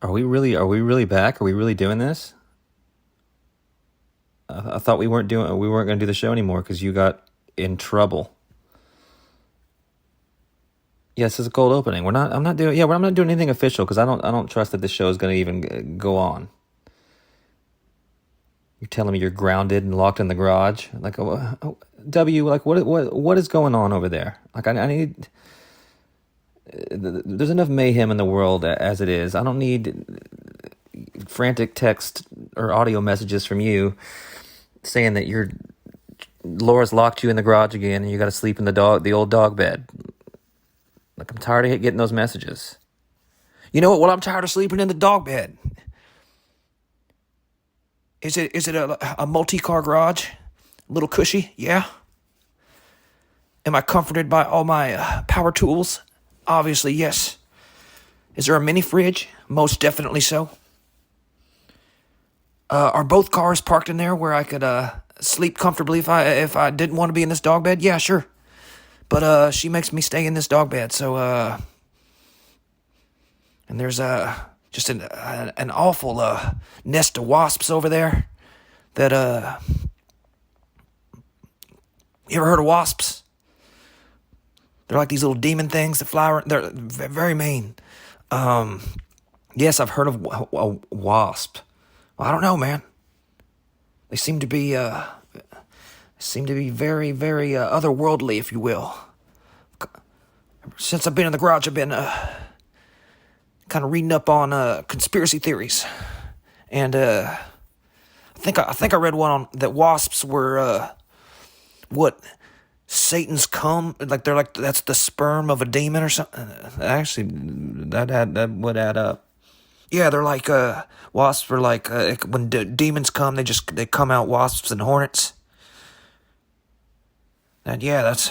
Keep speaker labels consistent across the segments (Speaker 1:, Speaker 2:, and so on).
Speaker 1: Are we really back? Are we really doing this? I thought we weren't going to do the show anymore because you got in trouble. Yes, it's a cold opening. I'm not doing anything official because I don't trust that this show is going to even go on. You're telling me you're grounded and locked in the garage? Like, W, like what is going on over there? Like, I need. There's enough mayhem in the world as it is. I don't need frantic text or audio messages from you saying that Laura's locked you in the garage again and you got to sleep in the old dog bed. Like, I'm tired of getting those messages. You know what? Well, I'm tired of sleeping in the dog bed. Is it a multi-car garage? A little cushy? Yeah. Am I comforted by all my power tools? Obviously, yes. Is there a mini fridge? Most definitely so. Are both cars parked in there where I could sleep comfortably if I didn't want to be in this dog bed? Yeah, sure. But she makes me stay in this dog bed, so and there's just an awful nest of wasps over there that you ever heard of wasps? They're like these little demon things that fly around. They're very mean. Yes, I've heard of a wasp. Well, I don't know, man. They seem to be very, very otherworldly, if you will. Since I've been in the garage, I've been kind of reading up on conspiracy theories, and I think I read one on that wasps were what Satan's cum, like they're like that's the sperm of a demon or something. Actually, that would add up. Yeah, they're like wasps are like when demons come, they come out wasps and hornets. And yeah, it's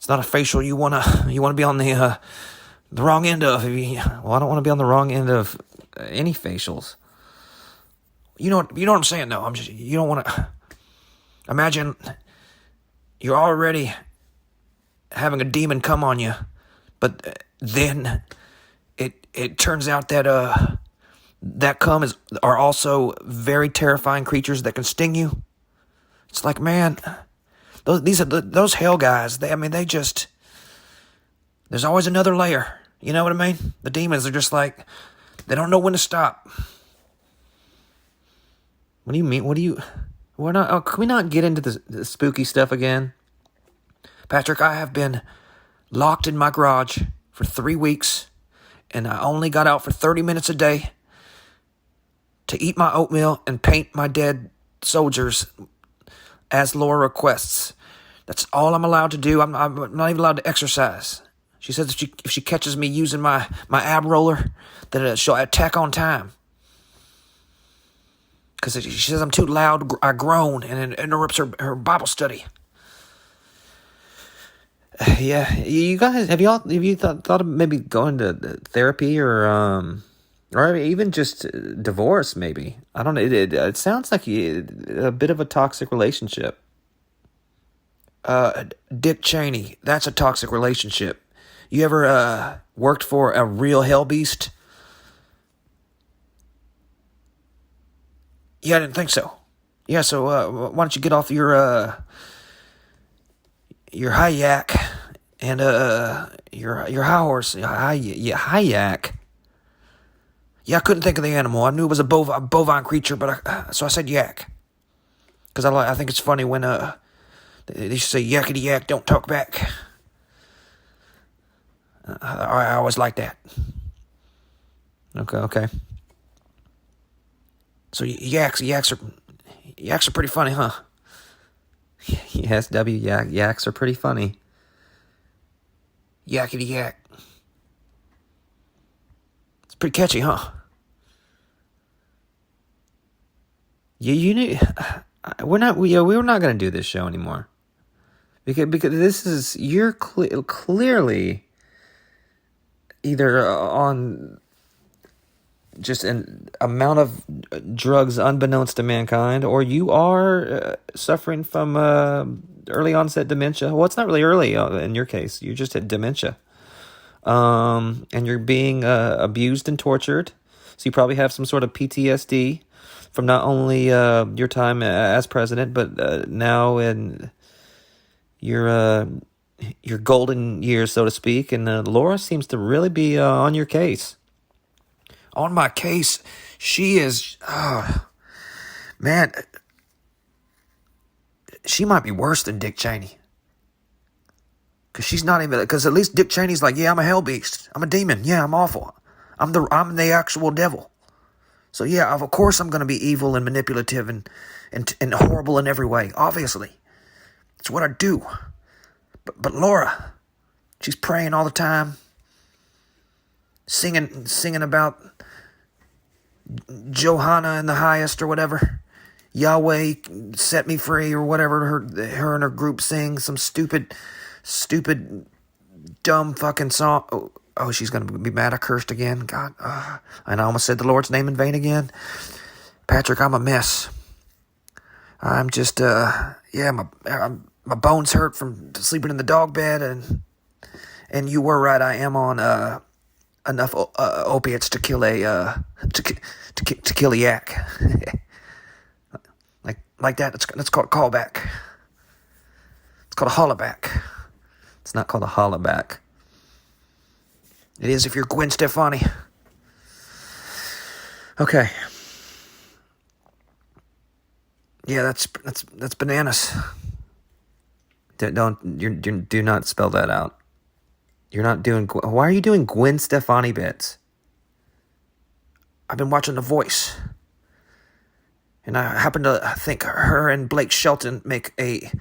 Speaker 1: not a facial you wanna be on the wrong end of. Well, I don't want to be on the wrong end of any facials. You know what I'm saying though. You don't want to imagine you're already having a demon come on you, but then it turns out that that cum are also very terrifying creatures that can sting you. It's like, man, those hell guys. They just there's always another layer. You know what I mean? The demons are just like they don't know when to stop. What do you mean? We're not. Oh, can we not get into the spooky stuff again? Patrick, I have been locked in my garage for 3 weeks, and I only got out for 30 minutes a day to eat my oatmeal and paint my dead soldiers as Laura requests. That's all I'm allowed to do. I'm not even allowed to exercise. She says if she catches me using my ab roller, that she'll attack on time. Because she says I'm too loud, I groan, and it interrupts her Bible study. Yeah, you guys, have you thought of maybe going to therapy or even just divorce? Maybe, I don't know. It sounds like a bit of a toxic relationship. Dick Cheney, that's a toxic relationship. You ever worked for a real hell beast? Yeah, I didn't think so. Yeah, so why don't you get off your high yak and your high horse, high yak. Yeah, I couldn't think of the animal. I knew it was a bovine creature, but so I said yak because I think it's funny when they used to say yakety yak, don't talk back. I always like that. Okay. So yaks are pretty funny, huh? Yes, yaks are pretty funny. Yakety yak. It's pretty catchy, huh? You knew we're not going to do this show anymore because this is you're clearly either on just an amount of drugs unbeknownst to mankind, or you are suffering from early onset dementia. Well, it's not really early in your case. You just had dementia. and you're being abused and tortured. So you probably have some sort of PTSD from not only your time as president, but now in your golden years, so to speak. And Laura seems to really be on your case. On my case, she is. Man, she might be worse than Dick Cheney. Because she's not even. Because at least Dick Cheney's like, yeah, I'm a hell beast. I'm a demon. Yeah, I'm awful. I'm the actual devil. So yeah, of course I'm going to be evil and manipulative and horrible in every way. Obviously, it's what I do. But Laura, she's praying all the time, singing about Johanna in the highest or whatever. Yahweh set me free or whatever. Her and her group sing some stupid, dumb fucking song. Oh, she's going to be mad I cursed again. God. And I almost said the Lord's name in vain again. Patrick, I'm a mess. I'm just, my bones hurt from sleeping in the dog bed. And you were right. I am on enough opiates to kill to kill a yak. like that. That's called a callback. It's called a hollaback. It's not called a hollaback. It is if you're Gwen Stefani. Okay. Yeah, that's bananas. Do not spell that out. You're not doing. Why are you doing Gwen Stefani bits? I've been watching The Voice, and I happen to think her and Blake Shelton make a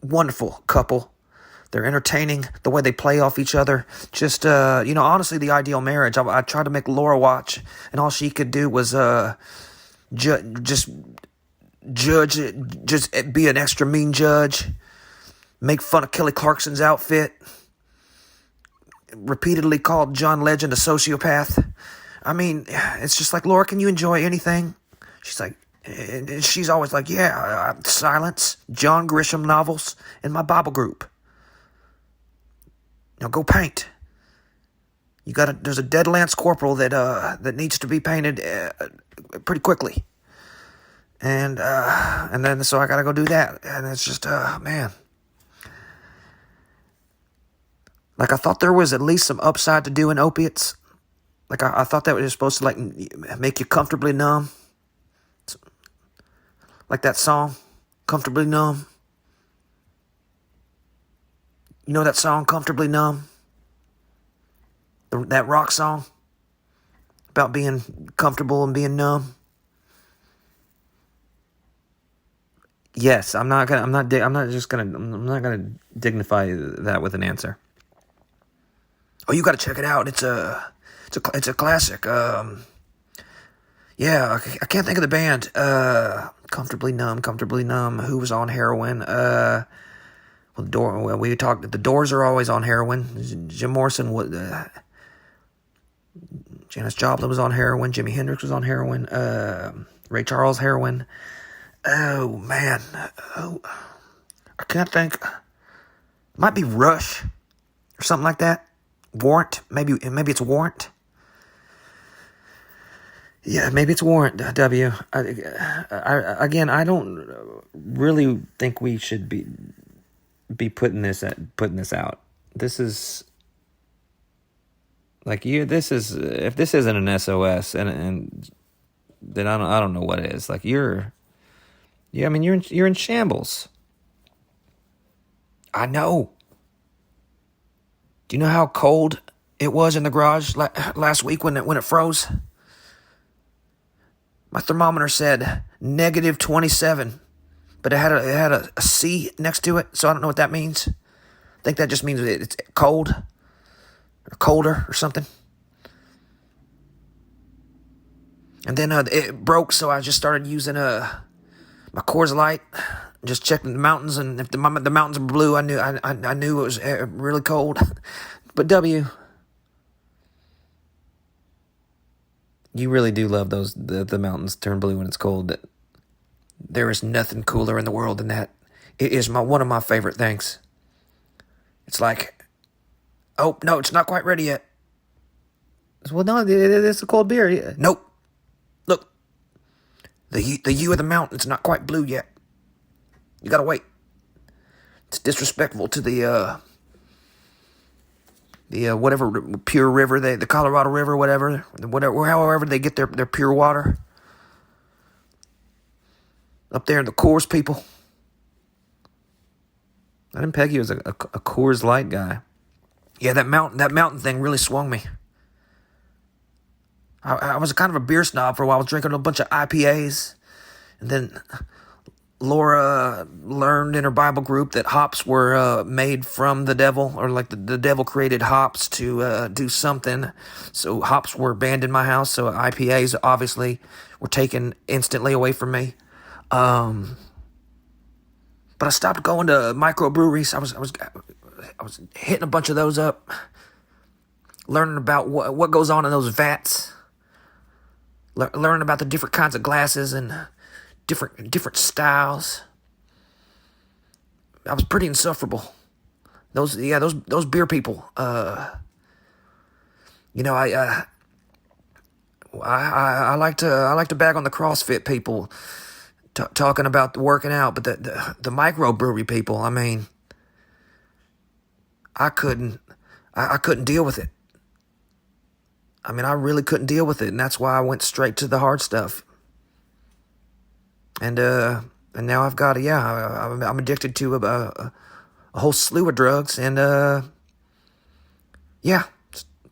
Speaker 1: wonderful couple. They're entertaining the way they play off each other. Just, honestly, the ideal marriage. I tried to make Laura watch, and all she could do was just judge, just be an extra mean judge, make fun of Kelly Clarkson's outfit, repeatedly called John Legend a sociopath. I mean, it's just like, Laura, can you enjoy anything? She's like, and she's always like, yeah, silence, John Grisham novels, and my Bible group. Now go paint. There's a dead Lance Corporal that needs to be painted pretty quickly. And then so I gotta go do that. And it's just man. Like, I thought there was at least some upside to doing opiates. Like, I thought that was supposed to, like, make you comfortably numb. Like that song, Comfortably Numb. You know that song, Comfortably Numb? That rock song about being comfortable and being numb. Yes, I'm not gonna dignify that with an answer. Oh, you got to check it out. It's a classic. Yeah, I can't think of the band. Comfortably Numb. Who was on heroin? We talked. The Doors are always on heroin. Jim Morrison was. Janis Joplin was on heroin. Jimi Hendrix was on heroin. Ray Charles heroin. Oh man. Oh, I can't think. It might be Rush or something like that. Warrant. Maybe it's Warrant. Yeah, maybe it's Warrant. W. I don't really think we should be putting this out. This is like if this isn't an SOS and then I don't know what is. Like you're in shambles. I know. Do you know how cold it was in the garage last week when it froze? My thermometer said negative 27, but it had a C next to it, so I don't know what that means. I think that just means it's cold or colder or something. And then it broke, so I just started using my Coors Light, just checking the mountains, and if the mountains were blue, I knew it was really cold. But W, you really do love the mountains turn blue when it's cold. There is nothing cooler in the world than that. It is one of my favorite things. It's like Oh, no, it's not quite ready yet. Well, no, it's a cold beer. Yeah. Nope. Look, the hue of the mountain's not quite blue yet. You gotta wait. It's disrespectful to the whatever pure river, the Colorado River, whatever, however they get their pure water. Up there in the Coors people. I didn't peg you as a Coors Light guy. Yeah, that mountain thing really swung me. I was kind of a beer snob for a while. I was drinking a bunch of IPAs. And then Laura learned in her Bible group that hops were made from the devil, or like the devil created hops to do something. So hops were banned in my house. So IPAs obviously were taken instantly away from me. But I stopped going to microbreweries. I was hitting a bunch of those up, learning about what goes on in those vats, learning about the different kinds of glasses and different styles. I was pretty insufferable. Those beer people. I like to bag on the CrossFit people, talking about working out, but the microbrewery people. I mean, I couldn't deal with it. I mean, I really couldn't deal with it, and that's why I went straight to the hard stuff. And now I've got I'm addicted to a whole slew of drugs, and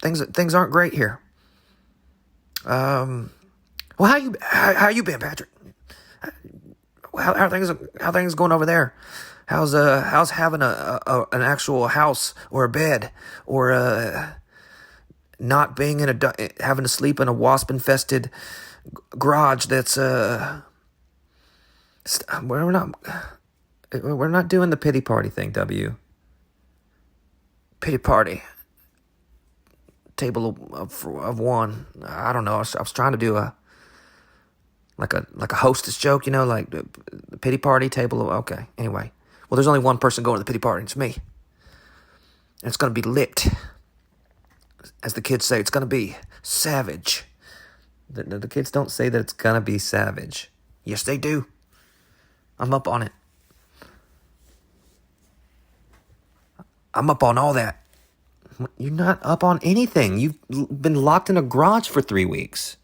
Speaker 1: things aren't great here. Well, how you been, Patrick? How things going over there? How's having an actual house or a bed, or not being having to sleep in a wasp infested garage that's we're not doing the pity party thing, W. Pity party. Table of one. I don't know. I was trying to do a hostess joke, like the pity party table. Okay. Anyway, well, there's only one person going to the pity party. And it's me. And it's gonna be lit, as the kids say. It's gonna be savage. The kids don't say that it's gonna be savage. Yes, they do. I'm up on it. I'm up on all that. You're not up on anything. You've been locked in a garage for 3 weeks,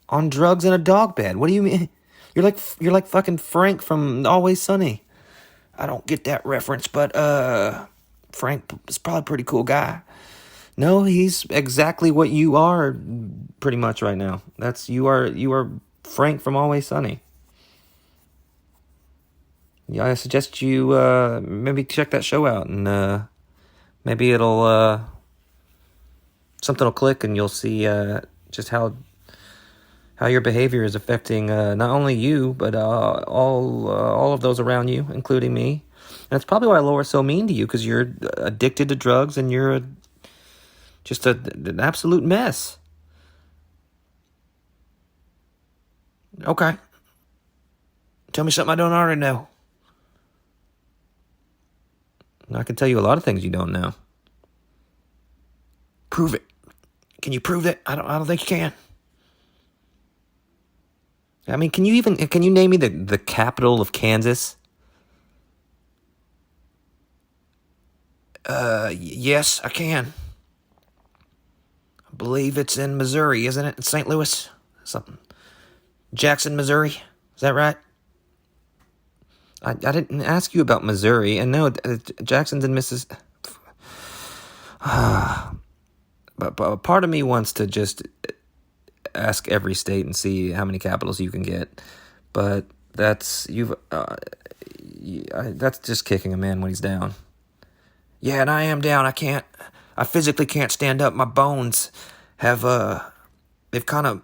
Speaker 1: on drugs in a dog bed. What do you mean? You're like fucking Frank from Always Sunny. I don't get that reference, but Frank is probably a pretty cool guy. No, he's exactly what you are, pretty much right now. You are Frank from Always Sunny. Yeah, I suggest you maybe check that show out, and maybe it'll something will click, and you'll see just how your behavior is affecting not only you, but all of those around you, including me. And it's probably why Laura's so mean to you, because you're addicted to drugs and you're just an absolute mess. Okay. Tell me something I don't already know. I can tell you a lot of things you don't know. Prove it. Can you prove it? I don't think you can. I mean, can you name me the capital of Kansas? Yes, I can. I believe it's in Missouri, isn't it? It's St. Louis? Something. Jackson, Missouri. Is that right? I didn't ask you about Missouri, and no, Jackson's in Mississippi. But part of me wants to just ask every state and see how many capitals you can get. But that's just kicking a man when he's down. Yeah, and I am down. I physically can't stand up. My bones have they've kind of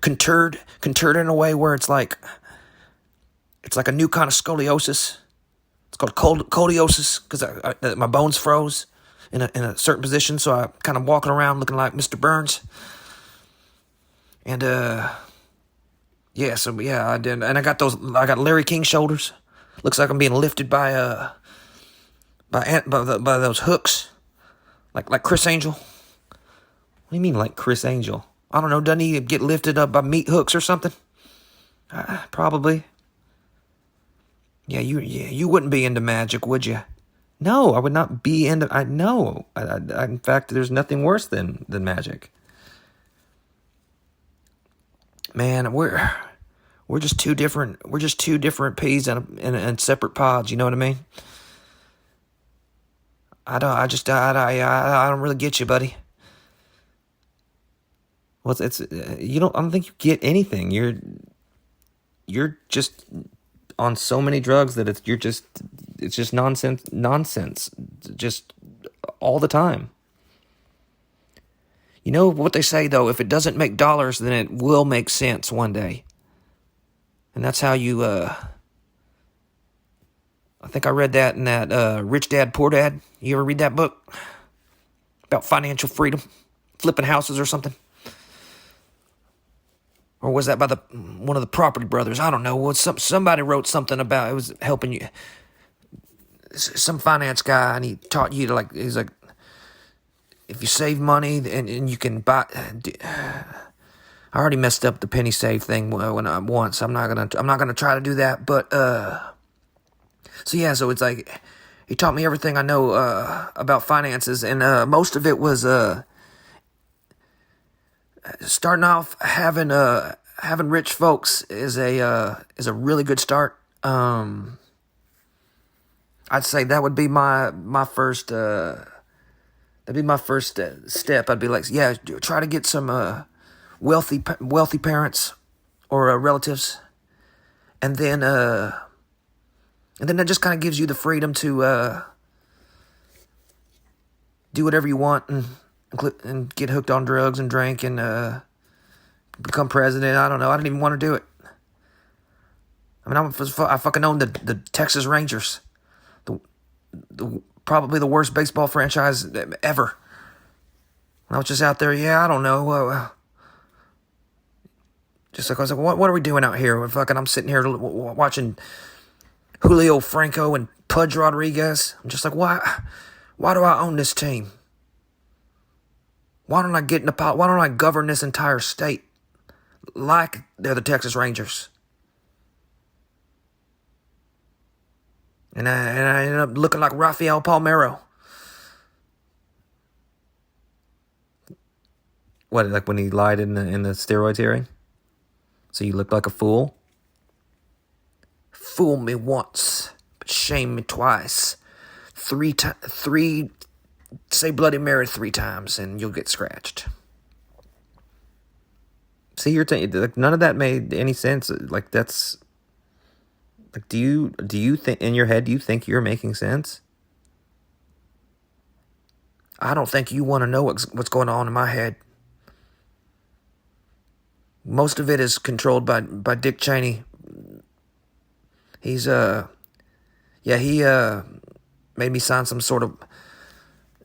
Speaker 1: conturred in a way where it's like a new kind of scoliosis. It's called coliosis, because my bones froze in a certain position, so I kind of walking around looking like Mr. Burns. And I did, and I got Larry King shoulders. Looks like I'm being lifted by those hooks, Like Chris Angel? What do you mean like Chris Angel? I don't know, doesn't he get lifted up by meat hooks or something? Probably. Yeah, you wouldn't be into magic, would you? No, I would not be into. In fact, there's nothing worse than magic. Man, we're just two different. We're just two different peas in separate pods. You know what I mean? I don't really get you, buddy. Well, it's you don't. I don't think you get anything. You're just on so many drugs that it's just nonsense, just all the time. You know what they say though? If it doesn't make dollars, then it will make sense one day. And that's how you. I think I read that in that Rich Dad Poor Dad. You ever read that book about financial freedom, flipping houses or something? Or was that by one of the Property Brothers? I don't know. Well, somebody wrote something about it was helping you. Some finance guy, and he taught you to he's like, if you save money and you can buy. I already messed up the penny save thing once. I'm not gonna try to do that. But so it's like he taught me everything I know about finances, and most of it was starting off having rich folks is a really good start. I'd say that would be my first step. I'd be like, yeah, try to get some wealthy parents or relatives, and then that just kind of gives you the freedom to do whatever you want and get hooked on drugs and drink and become president. I don't know. I didn't even want to do it. I mean, I fucking own the Texas Rangers, the probably the worst baseball franchise ever. I was just out there. Yeah, I don't know. Just like I was like, what are we doing out here? I'm sitting here watching Julio Franco and Pudge Rodriguez. I'm just like, why do I own this team? Why don't I get in the pot? Why don't I govern this entire state like they're the Texas Rangers? And I ended up looking like Rafael Palmeiro. What, like when he lied in the steroids hearing? So you looked like a fool? Fool me once, but shame me twice. Say Bloody Mary 3 times and you'll get scratched. See, you're none of that made any sense. Like, that's like, do you think in your head, do you think you're making sense? I don't think you want to know what's going on in my head. Most of it is controlled by Dick Cheney. He's he made me sign some sort of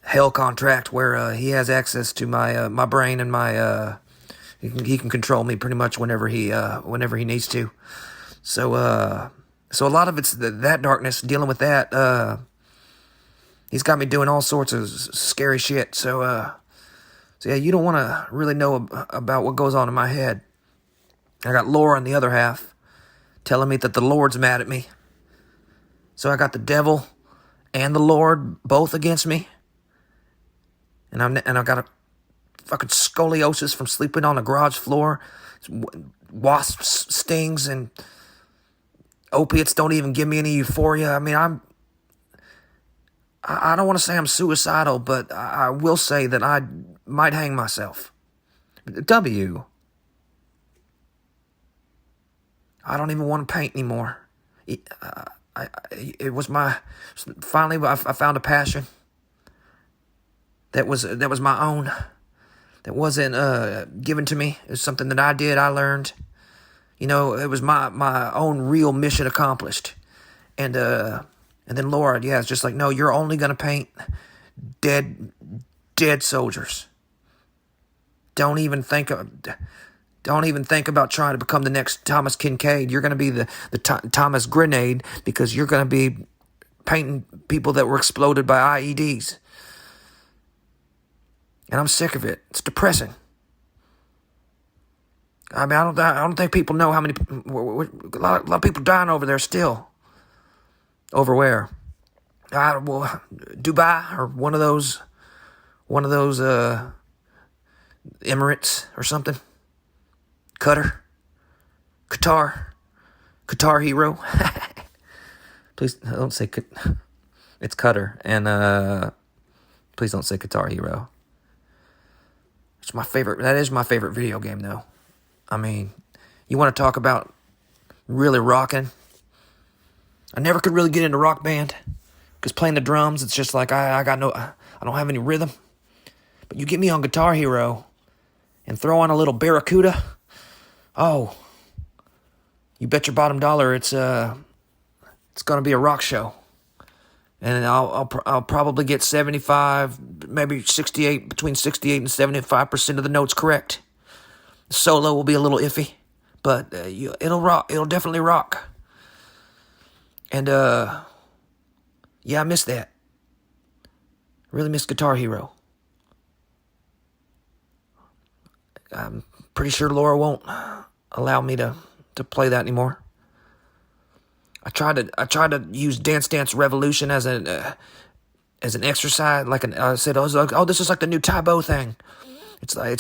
Speaker 1: hell contract where he has access to my brain and my he can control me pretty much whenever he needs to. So a lot of it's that darkness, dealing with that. He's got me doing all sorts of scary shit. So yeah, you don't want to really know about what goes on in my head. I got Laura on the other half telling me that the Lord's mad at me. So I got the devil and the Lord both against me. And I've got a fucking scoliosis from sleeping on the garage floor. Wasp stings and opiates don't even give me any euphoria. I mean, I don't want to say I'm suicidal, but I will say that I might hang myself. I don't even want to paint anymore. Finally I found a passion that was my own, that wasn't given to me. It was something that I did, I learned. You know, it was my own real mission accomplished. And then Laura, yeah, it's just like, no, you're only gonna paint dead soldiers. Don't even think about trying to become the next Thomas Kincaid. You're gonna be the Thomas Grenade, because you're gonna be painting people that were exploded by IEDs. And I'm sick of it. It's depressing. I mean, I don't think people know how many, a lot of people dying over there still. Over where? Dubai or one of those Emirates or something. Qatar hero. Please don't say it's Qatar, and please don't say Qatar hero. It's my favorite. That is my favorite video game, though. I mean, you want to talk about really rocking? I never could really get into Rock Band because playing the drums, it's just like I don't have any rhythm. But you get me on Guitar Hero and throw on a little Barracuda. Oh, you bet your bottom dollar it's gonna be a rock show, and I'll probably get 75, maybe 68, between 68 and 75% of the notes correct. The solo will be a little iffy, but it'll rock. It'll definitely rock. And yeah, I miss that. Really miss Guitar Hero. I'm pretty sure Laura won't allow me to play that anymore. I tried to use Dance Dance Revolution as an exercise, I said, this is like the new Taebo thing. It's like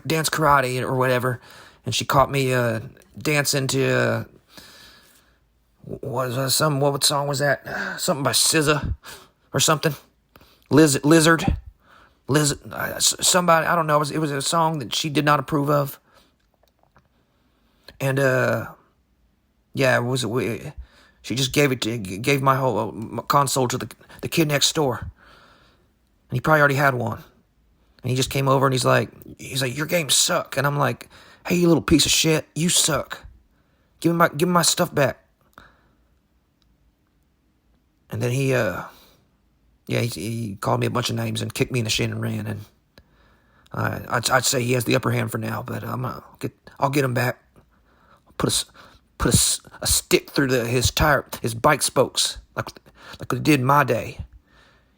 Speaker 1: dance karate or whatever. And she caught me dancing to what song was that? Something by SZA or something. Lizard. Somebody, I don't know. It was a song that she did not approve of. And she just gave my whole console to the kid next door, and he probably already had one. And he just came over and he's like, your games suck. And I'm like, hey, you little piece of shit, you suck. Give me my stuff back. And then he called me a bunch of names and kicked me in the shin and ran. And I'd say he has the upper hand for now, but I'll get him back. Put a stick through his bike spokes, like they did in my day.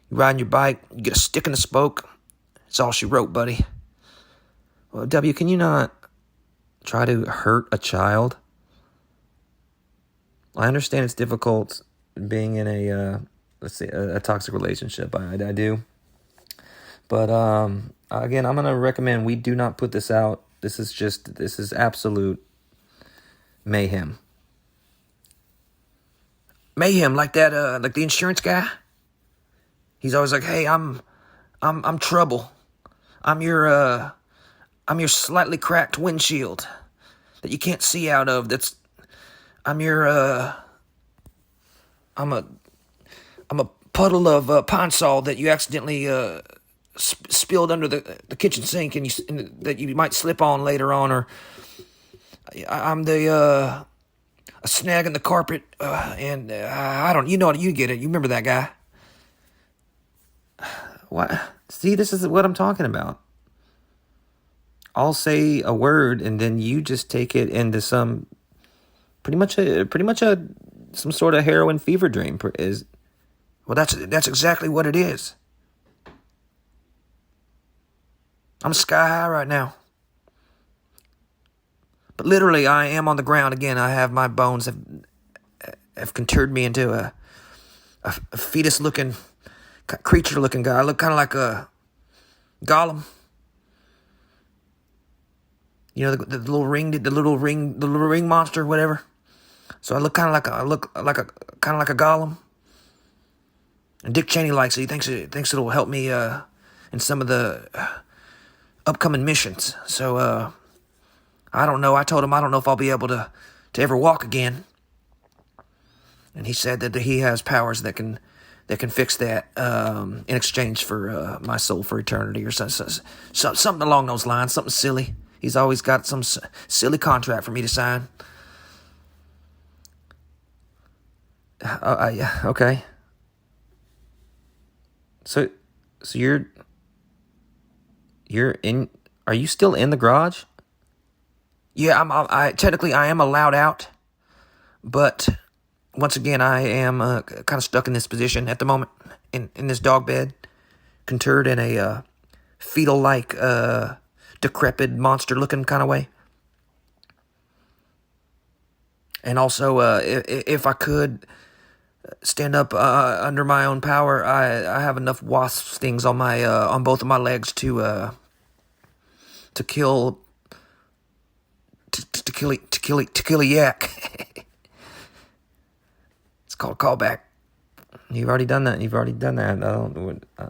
Speaker 1: You ride your bike, you get a stick in the spoke. It's all she wrote, buddy. Well, W, can you not try to hurt a child? I understand it's difficult being in a toxic relationship. I do. But again, I'm gonna recommend we do not put this out. This is absolute mayhem. Mayhem, like that, like the insurance guy. He's always like, "Hey, I'm trouble. I'm your slightly cracked windshield that you can't see out of. I'm a puddle of Pine Sol that you accidentally spilled under the kitchen sink and that you might slip on later on, or I'm a snag in the carpet, and I don't, you get it. You remember that guy? What? See, this is what I'm talking about. I'll say a word and then you just take it into some pretty much some sort of heroin fever dream. That's exactly what it is. I'm sky high right now. But literally, I am on the ground again. I have my bones have contoured me into a fetus-looking, creature-looking guy. I look kind of like a Gollum. You know, the little ring monster, whatever. So I look kind of like a Gollum. And Dick Cheney likes it. He thinks it'll help me in some of the upcoming missions. So I don't know. I told him I don't know if I'll be able to ever walk again. And he said that he has powers that can fix that in exchange for my soul for eternity or something along those lines. Something silly. He's always got some silly contract for me to sign. Yeah, okay. So you're in. Are you still in the garage? Yeah, I technically I am allowed out, but once again I am kind of stuck in this position at the moment in this dog bed, contoured in a fetal-like, decrepit monster-looking kind of way. And also, if I could stand up under my own power, I have enough wasp stings on my on both of my legs to kill a yak. It's called a callback. You've already done that.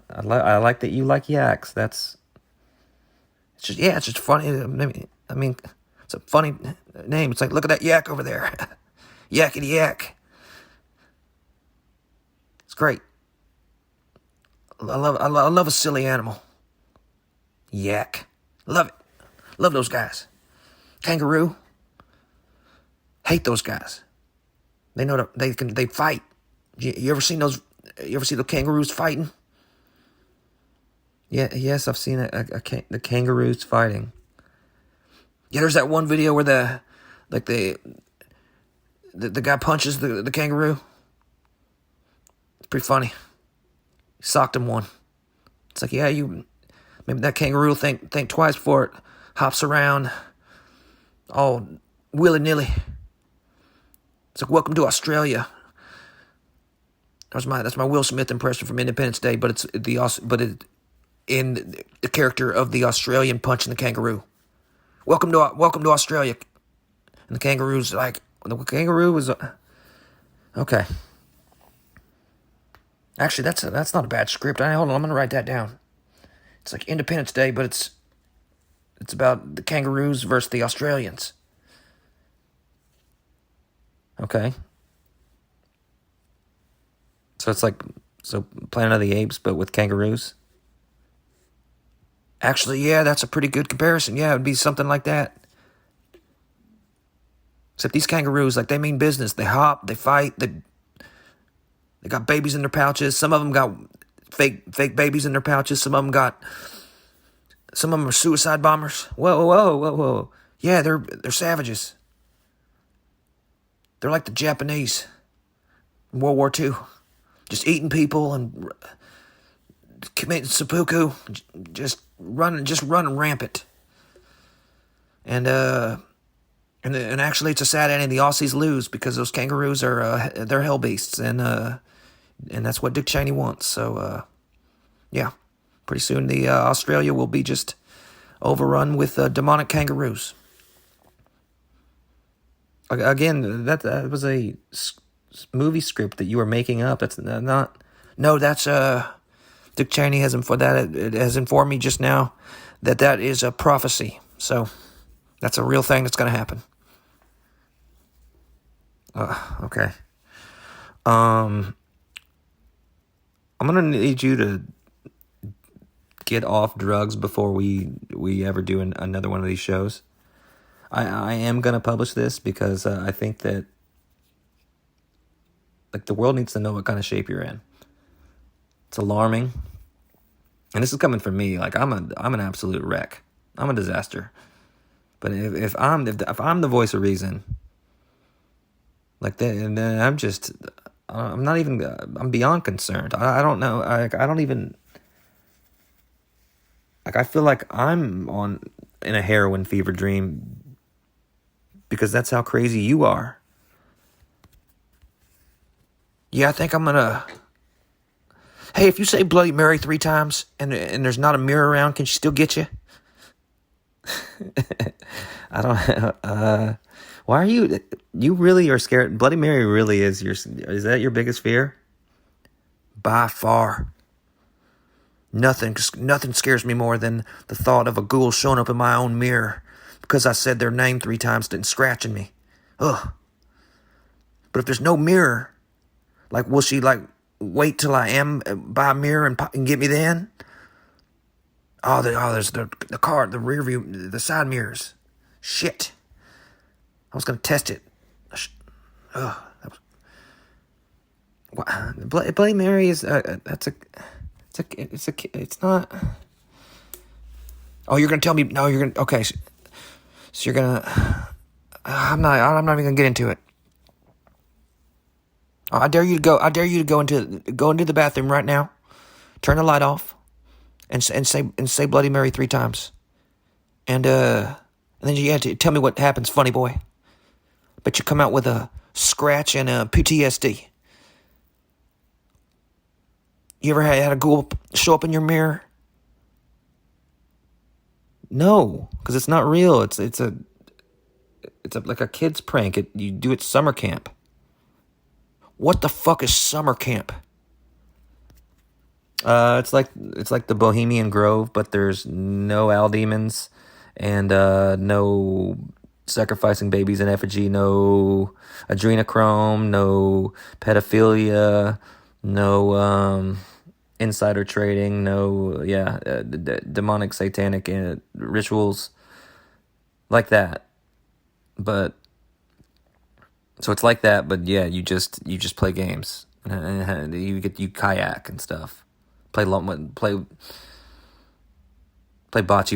Speaker 1: I like that you like yaks. It's just funny. I mean, it's a funny name. It's like, look at that yak over there. Yakety yak. It's great. I love a silly animal. Yak. Love it. Love those guys. Kangaroo. Hate those guys. They know they fight. You ever seen those? You ever see the kangaroos fighting? Yeah, yes, I've seen the kangaroos fighting. Yeah, there's that one video where the guy punches the kangaroo. It's pretty funny. He socked him one. It's like, yeah, maybe that kangaroo will think twice before it hops around all willy-nilly. It's like, welcome to Australia. That's my Will Smith impression from Independence Day, but it's in the character of the Australian punching the kangaroo. Welcome to Australia. And the kangaroo's like, the kangaroo was okay. Actually, that's not a bad script. Hold on, I'm gonna write that down. It's like Independence Day, but it's about the kangaroos versus the Australians. Okay. So it's like Planet of the Apes, but with kangaroos. Actually, yeah, that's a pretty good comparison. Yeah, it would be something like that. Except these kangaroos, like, they mean business. They hop, they fight, they got babies in their pouches. Some of them got fake babies in their pouches. Some of them are suicide bombers. Whoa. Yeah, they're savages. They're like the Japanese in World War II. Just eating people and committing seppuku, just running rampant. And actually, it's a sad ending. The Aussies lose because those kangaroos they're hell beasts, and that's what Dick Cheney wants. So, yeah, pretty soon the Australia will be just overrun with demonic kangaroos. Again, that was a movie script that you were making up. That's not. No, that's Dick Cheney has informed me just now that is a prophecy. So that's a real thing that's going to happen. Okay. I'm going to need you to get off drugs before we ever do another one of these shows. I am going to publish this because I think that, like, the world needs to know what kind of shape you're in. It's alarming. And this is coming from me. Like, I'm an absolute wreck. I'm a disaster. But if I'm the voice of reason, like that, and then I'm beyond concerned. I don't know. I don't even, like, I feel like I'm in a heroin fever dream because that's how crazy you are. Yeah, I think I'm gonna. Hey, if you say Bloody Mary 3 times and there's not a mirror around, can she still get you? I don't. Why are you? You really are scared? Bloody Mary really is is that your biggest fear? By far. Nothing scares me more than the thought of a ghoul showing up in my own mirror because I said their name 3 times and scratching me. Ugh. But if there's no mirror, like, will she, like, wait till I am by a mirror and get me then? There's the car, the rear view, the side mirrors. Shit. I was going to test it. Ugh. Bloody Mary is, it's not. Oh, you're going to tell me, no, you're going to, okay. So you're going to, I'm not even going to get into it. I dare you to go into the bathroom right now. Turn the light off and say Bloody Mary 3 times. And then you have to tell me what happens, funny boy. But you come out with a scratch and a PTSD. You ever had a ghoul show up in your mirror? No, because it's not real. It's like a kid's prank. You do it summer camp. What the fuck is summer camp? It's like the Bohemian Grove, but there's no owl demons and no sacrificing babies in effigy, no adrenochrome, no pedophilia, no insider trading, no demonic satanic rituals like that. But so it's like that, but yeah, you just play games and you kayak and stuff. Play bocce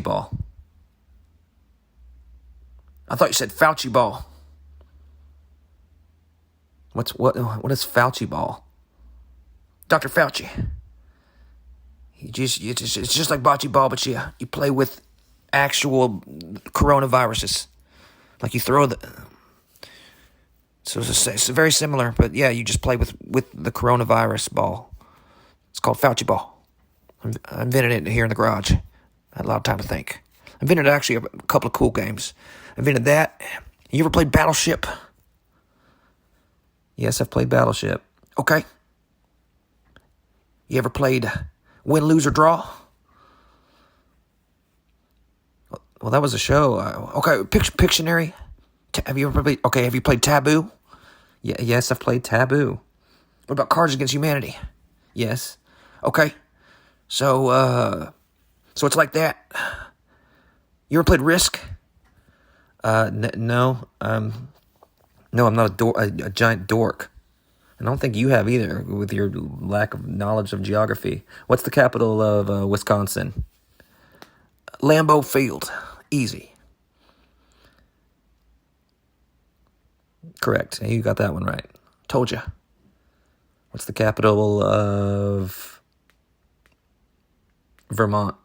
Speaker 1: ball. I thought you said Fauci ball. What is Fauci ball? Dr. Fauci. It's just like bocce ball, but you play with actual coronaviruses. Like you throw so it's very similar, but yeah, you just play with the coronavirus ball. It's called Fauci ball. I invented it here in the garage. I had a lot of time to think. I invented actually a couple of cool games. I invented that. You ever played Battleship? Yes, I've played Battleship. Okay. You ever played Win, Lose, or Draw? Well, that was a show. Okay, Pictionary. Have you ever played? Okay, have you played Taboo? Yeah, yes, I've played Taboo. What about Cards Against Humanity? Yes. Okay. So it's like that. You ever played Risk? No. No, I'm not a giant dork. I don't think you have either, with your lack of knowledge of geography. What's the capital of Wisconsin? Lambeau Field. Easy. Correct. You got that one right. Told you. What's the capital of Vermont?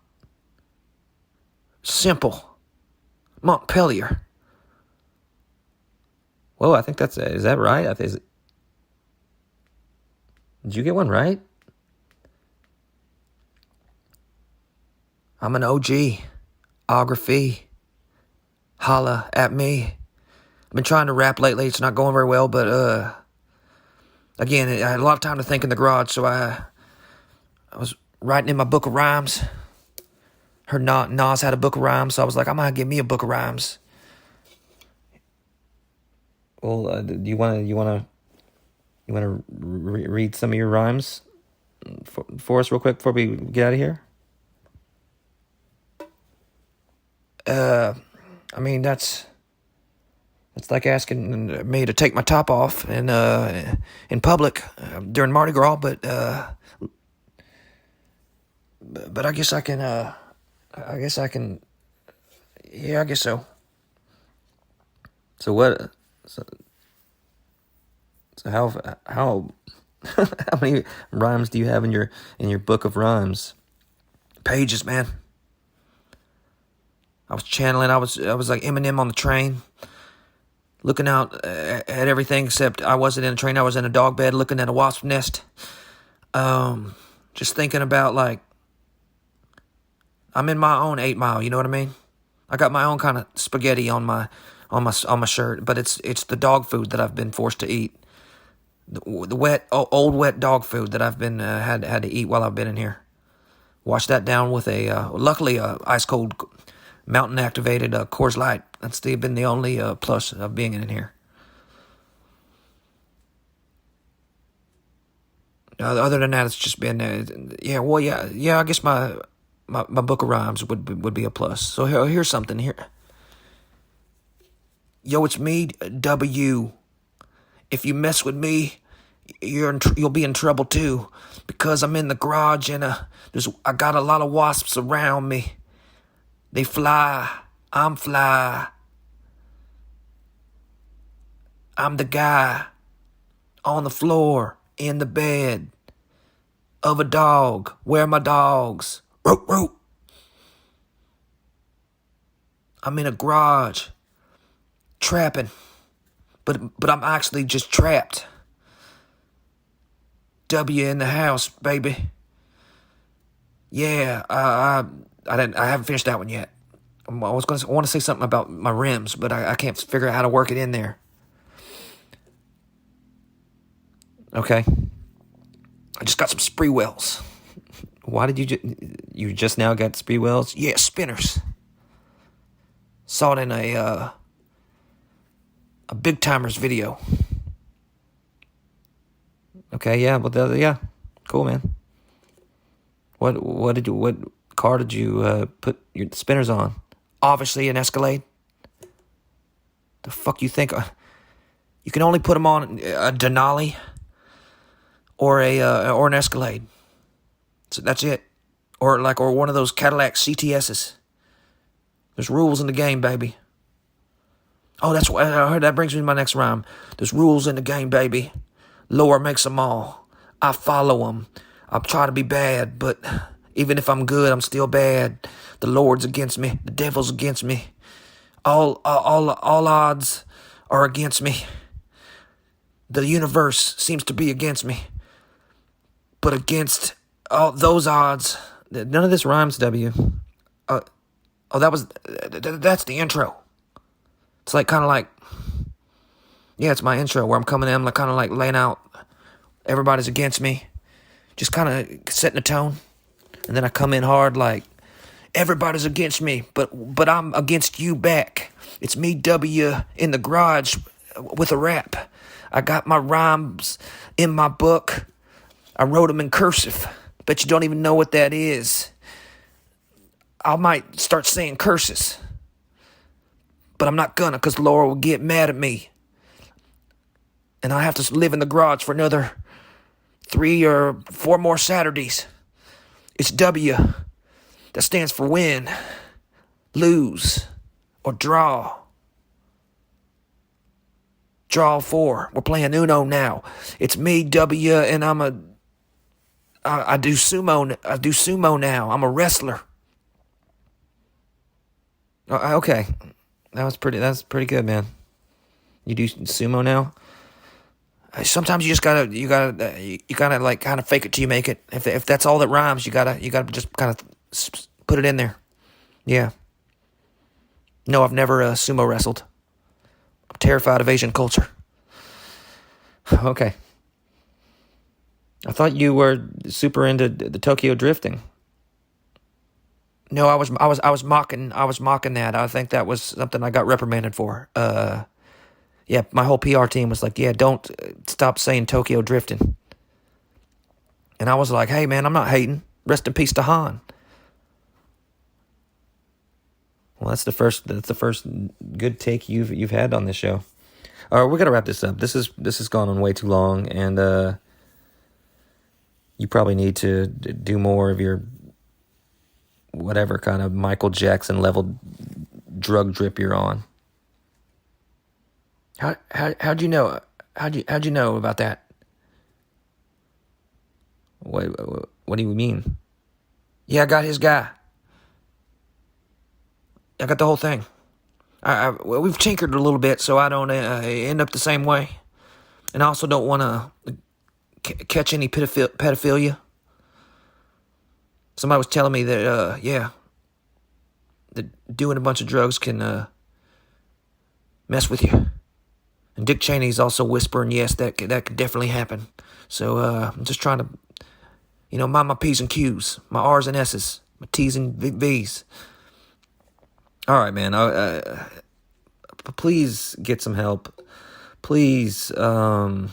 Speaker 1: Simple. Montpelier. Whoa, I think is that right? Did you get one right? I'm an OG. Ography. Holla at me. I've been trying to rap lately. It's not going very well, but again, I had a lot of time to think in the garage, so I was writing in my book of rhymes. Heard Nas had a book of rhymes, so I was like, I'm gonna give me a book of rhymes. Well, do you wanna read some of your rhymes for us real quick before we get out of here? I mean that's like asking me to take my top off in public during Mardi Gras, but I guess I can. Yeah, I guess so. So what? So how how many rhymes do you have in your book of rhymes? Pages, man. I was channeling. I was like Eminem on the train, looking out at everything except I wasn't in a train. I was in a dog bed looking at a wasp nest. Just thinking about like I'm in my own 8 Mile. You know what I mean? I got my own kind of spaghetti on my shirt, but it's the dog food that I've been forced to eat. The old wet dog food that I've been had to eat while I've been in here. Wash that down with luckily ice cold mountain activated Coors Light. That's been the only plus of being in here. Other than that, it's just been I guess my book of rhymes would be a plus. So here's something here. Yo, it's me, W. If you mess with me, you'll be in trouble too, because I'm in the garage and I got a lot of wasps around me. They fly. I'm fly. I'm the guy on the floor in the bed of a dog. Where are my dogs? Root. I'm in a garage, trapping, but I'm actually just trapped. W in the house, baby. Yeah, I haven't finished that one yet. I want to say something about my rims, but I can't figure out how to work it in there. Okay. I just got some spree wells. Why did you just now got spree wells? Yeah, spinners. Saw it in a Big Timers video. Okay, yeah, but yeah, cool, man. What car did you put your spinners on? Obviously an Escalade. The fuck you think? You can only put them on a Denali or an Escalade. So that's it. Or one of those Cadillac CTSs. There's rules in the game, baby. Oh, that's what I heard. That brings me to my next rhyme. There's rules in the game, baby. Lord makes them all. I follow them. I'm trying to be bad, but even if I'm good, I'm still bad. The Lord's against me. The devil's against me. All odds are against me. The universe seems to be against me. But against all those odds, none of this rhymes, W. That's the intro. It's it's my intro where I'm coming in, I'm kind of like laying out, everybody's against me, just kind of setting the tone, and then I come in hard like, everybody's against me, but I'm against you back. It's me, W, in the garage with a rap. I got my rhymes in my book. I wrote them in cursive. Bet you don't even know what that is. I might start saying curses. But I'm not gonna, because Laura will get mad at me. And I have to live in the garage for another 3 or 4 more Saturdays. It's W. That stands for win, lose, or draw. Draw 4. We're playing Uno now. It's me, W, and I do sumo. I do sumo now. I'm a wrestler. Okay. That's pretty good, man. You do sumo now? Sometimes you gotta like kind of fake it till you make it. If that's all that rhymes, you gotta just kind of put it in there. Yeah. No, I've never sumo wrestled. I'm terrified of Asian culture. Okay. I thought you were super into the Tokyo drifting. No, I was mocking that. I think that was something I got reprimanded for. Yeah, my whole PR team was like, "Yeah, don't stop saying Tokyo drifting." And I was like, "Hey, man, I'm not hating. Rest in peace to Han." Well, that's the first good take you've had on this show. All right, we're gonna wrap this up. This has gone on way too long, and you probably need to do more of your whatever kind of Michael Jackson level drug drip you're on. How'd you know? How'd you know about that? What do you mean? Yeah, I got his guy. I got the whole thing. Well, we've tinkered a little bit, so I don't end up the same way, and I also don't want to catch any pedophilia. Somebody was telling me that that doing a bunch of drugs can mess with you. And Dick Cheney's also whispering, yes, that could definitely happen. So I'm just trying to, mind my P's and Q's, my R's and S's, my T's and V's. All right, man. Please get some help. Please. In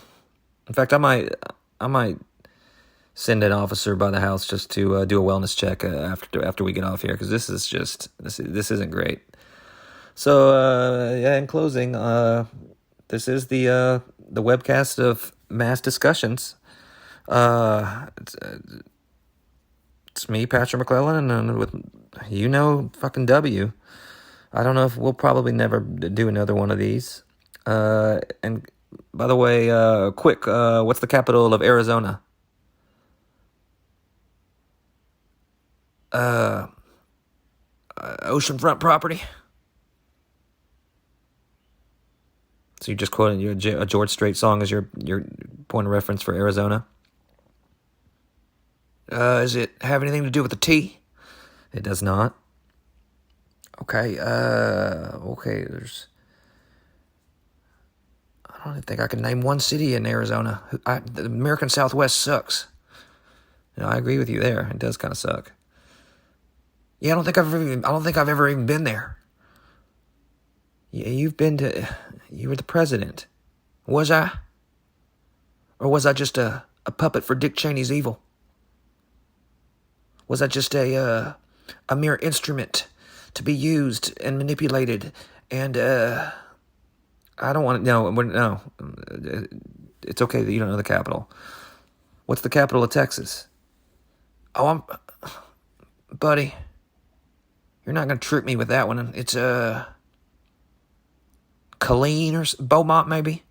Speaker 1: fact, I might send an officer by the house just to do a wellness check after we get off here, because this isn't great. So in closing, this is the webcast of Mass Discussions. It's me, Patrick McClellan, and with fucking W. I don't know if we'll probably never do another one of these. And by the way, quick, what's the capital of Arizona? oceanfront property. So you just quoted a George Strait song as your point of reference for Arizona. Does it have anything to do with the tea? It does not. Okay, there's... I don't even think I can name one city in Arizona. The American Southwest sucks. I agree with you there. It does kind of suck. Yeah, I don't think I've ever even been there. Yeah, you were the president. Was I? Or was I just a puppet for Dick Cheney's evil? Was I just a mere instrument to be used and manipulated? And I don't want to. No. It's okay that you don't know the capital. What's the capital of Texas? Oh, buddy. You're not gonna trick me with that one. It's Colleen or Beaumont, maybe.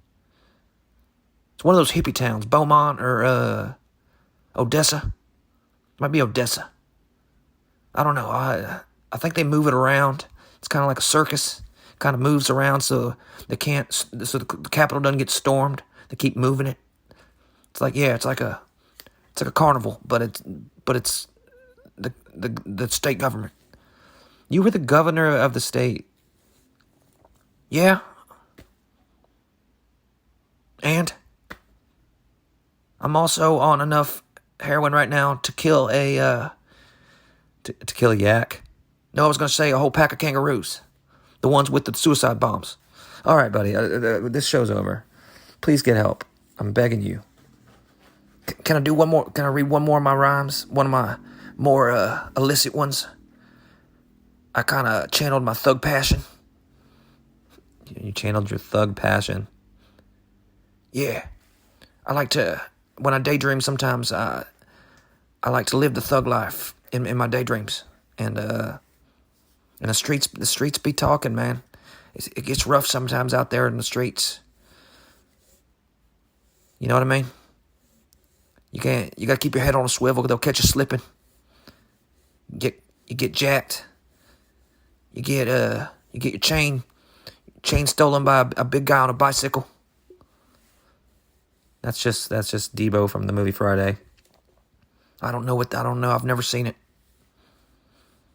Speaker 1: It's one of those hippie towns, Beaumont or Odessa. Might be Odessa. I don't know. I think they move it around. It's kind of like a circus. Kind of moves around so the capital doesn't get stormed. They keep moving it. It's like a carnival, but it's the state government. You were the governor of the state. Yeah. And I'm also on enough heroin right now to kill a yak. No, I was going to say a whole pack of kangaroos. The ones with the suicide bombs. All right, buddy. This show's over. Please get help. I'm begging you. Can I do one more? Can I read one more of my rhymes? One of my more illicit ones? I kind of channeled my thug passion. You channeled your thug passion. Yeah. I like to, when I daydream sometimes, I like to live the thug life in my daydreams. And the streets be talking, man. It gets rough sometimes out there in the streets. You know what I mean? You gotta keep your head on a swivel, they'll catch you slipping. You get jacked. You get your chain stolen by a big guy on a bicycle. That's just Debo from the movie Friday. I don't know. I've never seen it.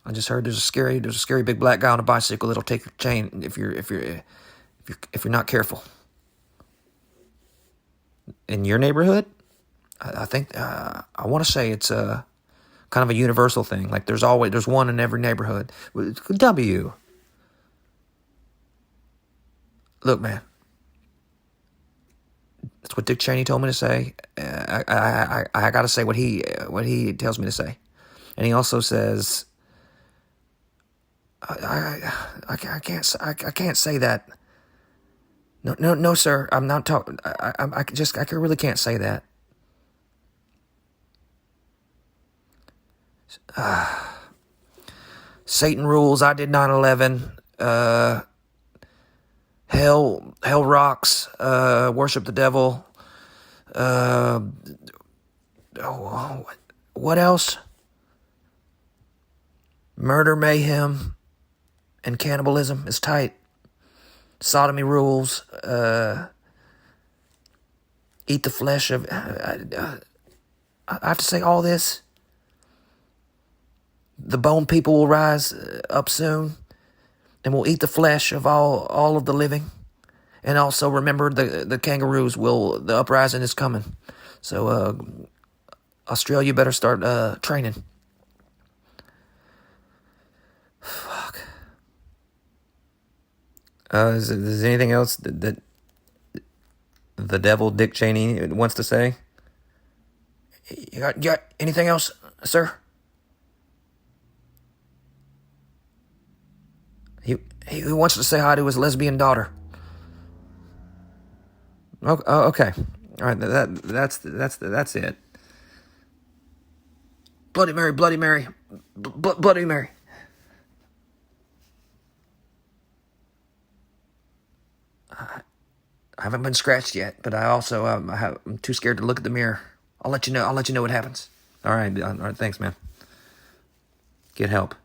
Speaker 1: I just heard there's a scary big black guy on a bicycle that'll take your chain if you're not careful. In your neighborhood, I think I want to say it's a kind of a universal thing. Like there's one in every neighborhood. W. Look, man. That's what Dick Cheney told me to say. I got to say what he tells me to say, and he also says, I can't say that. No, sir. I'm not talking. I really can't say that. Satan rules. I did 9/11. Hell rocks. Worship the devil. What else? Murder, mayhem, and cannibalism is tight. Sodomy rules. Eat the flesh of... I have to say all this. The bone people will rise up soon, and will eat the flesh of all of the living. And also remember the kangaroos the uprising is coming. So Australia better start training. Fuck. Is there anything else that the devil Dick Cheney wants to say? You got anything else, sir? He wants to say hi to his lesbian daughter. Oh, okay. All right, that's it. Bloody Mary, Bloody Mary, Bloody Mary. I haven't been scratched yet, but I also I'm too scared to look at the mirror. I'll let you know what happens. All right. Thanks, man. Get help.